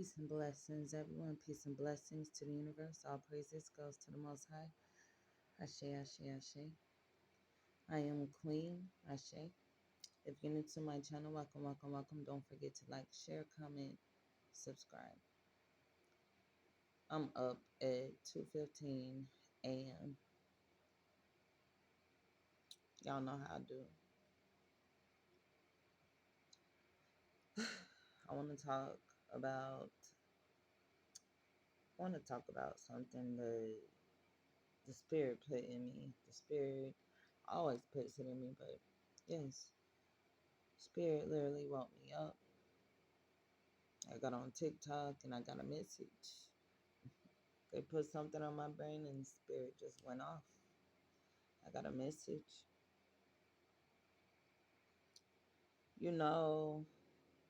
Peace and blessings, everyone. Peace and blessings to the universe. All praises goes to the Most High. Ashe, Ashe, Ashe. I am Queen Ashe. If you're new to my channel, welcome, welcome, welcome. Don't forget to like, share, comment, subscribe. I'm up at 2:15 a.m. Y'all know how I do. I want to talk about. I want to talk about something that the spirit put in me. The spirit always puts it in me, but yes, spirit literally woke me up. I got on TikTok and I got a message. They put something on my brain and spirit just went off. I got a message. You know,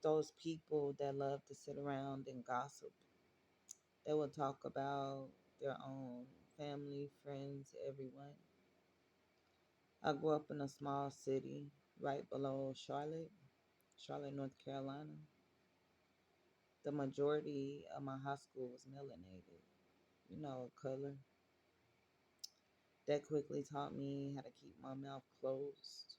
those people that love to sit around and gossip, they will talk about their own family, friends, everyone. I grew up in a small city right below Charlotte, North Carolina. The majority of my high school was melanated, color. That quickly taught me how to keep my mouth closed.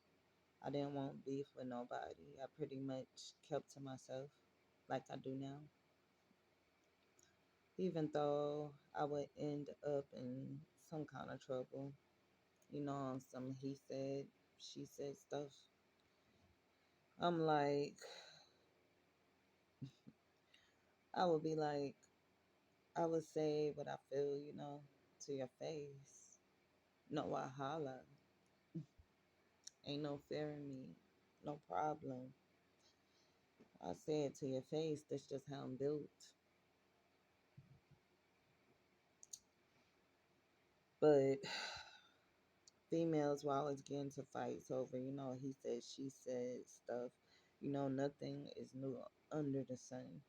I didn't want beef with nobody. I pretty much kept to myself like I do now. Even though I would end up in some kind of trouble, on some he said, she said stuff. I'm like, I would be like, I would say what I feel, to your face. No, I holla. Ain't no fear in me. No problem. I say it to your face. That's just how I'm built. But females will always get into fights over, he said, she said stuff. Nothing is new under the sun.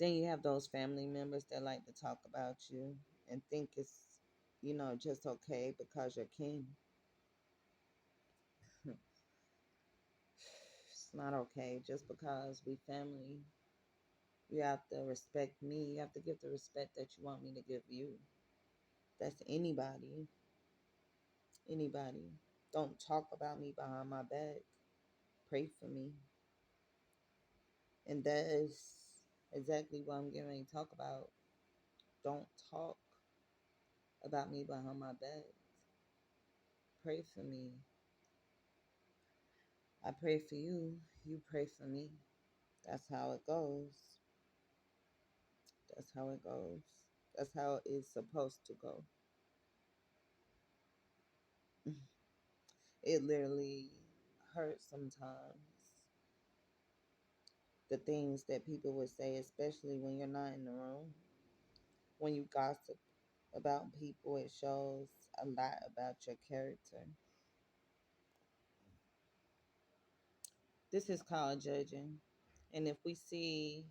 Then you have those family members that like to talk about you and think it's, just okay because you're kin. It's not okay just because we family. You have to respect me. You have to give the respect that you want me to give you. That's anybody. Anybody. Don't talk about me behind my back. Pray for me. And that is exactly what I'm getting ready to talk about. Don't talk about me behind my back. Pray for me. I pray for you. You pray for me. That's how it goes. That's how it goes. That's how it's supposed to go. It literally hurts sometimes. The things that people would say, especially when you're not in the room. When you gossip about people, it shows a lot about your character. This is called judging. And if we see,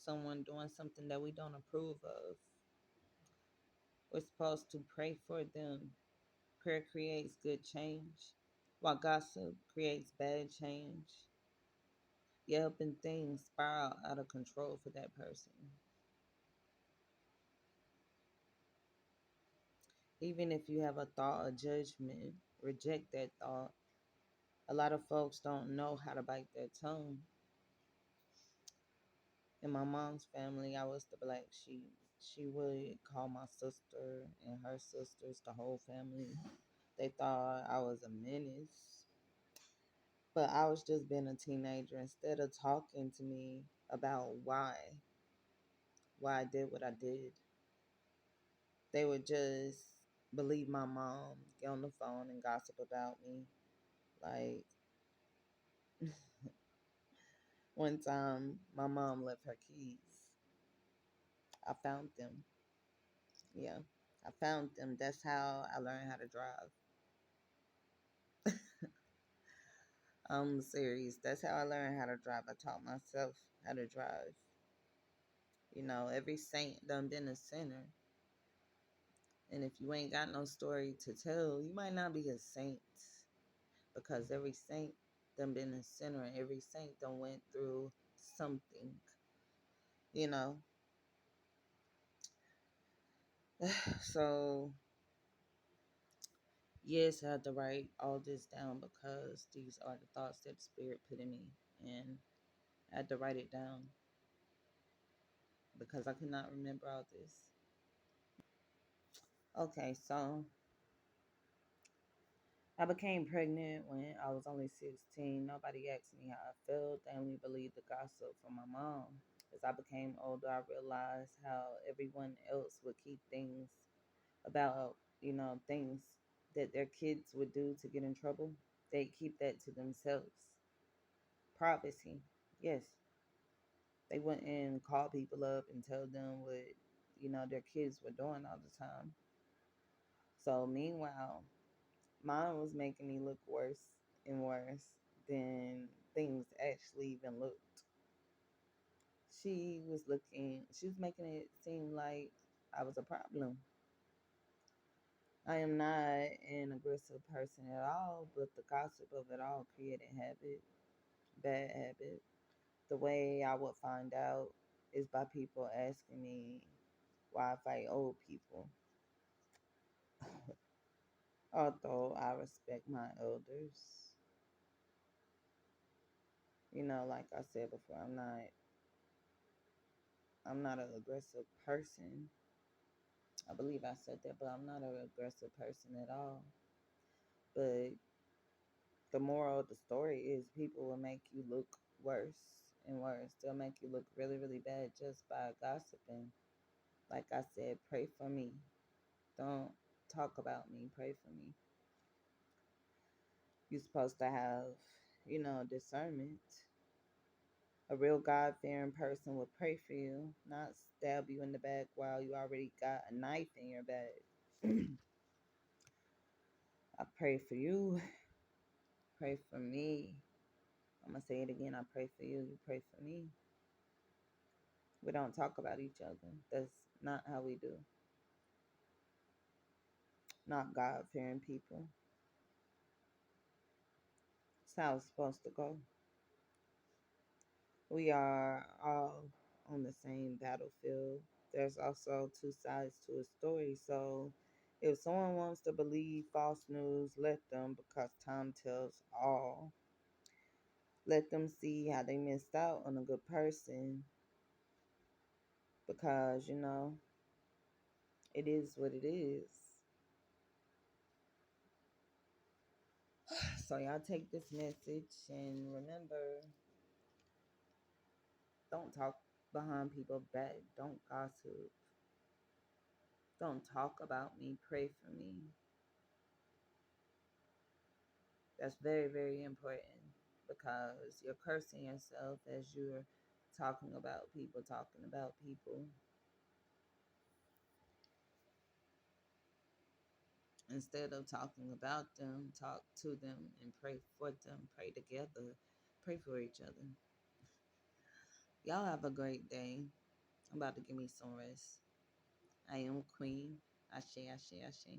someone doing something that we don't approve of, we're supposed to pray for them. Prayer creates good change, while gossip creates bad change. You're helping things spiral out of control for that person. Even if you have a thought of judgment, reject that thought. A lot of folks don't know how to bite their tongue. In my mom's family, I was the black sheep. She would call my sister and her sisters, the whole family. They thought I was a menace. But I was just being a teenager. Instead of talking to me about why I did what I did, they would just believe my mom, get on the phone and gossip about me. Like, one time, my mom left her keys. I found them. Yeah, I found them. That's how I learned how to drive. I'm serious. That's how I learned how to drive. I taught myself how to drive. Every saint done been a sinner. And if you ain't got no story to tell, you might not be a saint. Because every saint done been a sinner. And every saint done went through something, you know. So, yes, I had to write all this down because these are the thoughts that the Spirit put in me. And I had to write it down because I could not remember all this. Okay, so I became pregnant when I was only 16. Nobody asked me how I felt. They only believed the gossip from my mom. As I became older, I realized how everyone else would keep things about, things that their kids would do to get in trouble. They keep that to themselves. Privacy. Yes. They wouldn't call people up and tell them what, their kids were doing all the time. So meanwhile, mine was making me look worse and worse than things actually even looked. She was making it seem like I was a problem. I am not an aggressive person at all, but the gossip of it all created habit, bad habit. The way I would find out is by people asking me why I fight old people. Although I respect my elders, like I said before, I'm not an aggressive person. I believe I said that, but I'm not an aggressive person at all. But the moral of the story is people will make you look worse and worse. They'll make you look really, really bad just by gossiping. Like I said, pray for me. Don't talk about me. Pray for me. You're supposed to have, discernment. A real God fearing person will pray for you, not stab you in the back while you already got a knife in your back. I pray for you. Pray for me. I'm going to say it again. I pray for you. You pray for me. We don't talk about each other. That's not how we do. Not God fearing people. It's how it's supposed to go. We are all on the same battlefield. There's also two sides to a story. So if someone wants to believe false news, let them, because time tells all. Let them see how they missed out on a good person because, it is what it is. So y'all take this message and remember, don't talk behind people's back. Don't gossip. Don't talk about me. Pray for me. That's very, very important because you're cursing yourself as you're talking about people. Instead of talking about them, talk to them and pray for them. Pray together. Pray for each other. Y'all have a great day. I'm about to give me some rest. I am Queen. Ashe, ashe, ashe.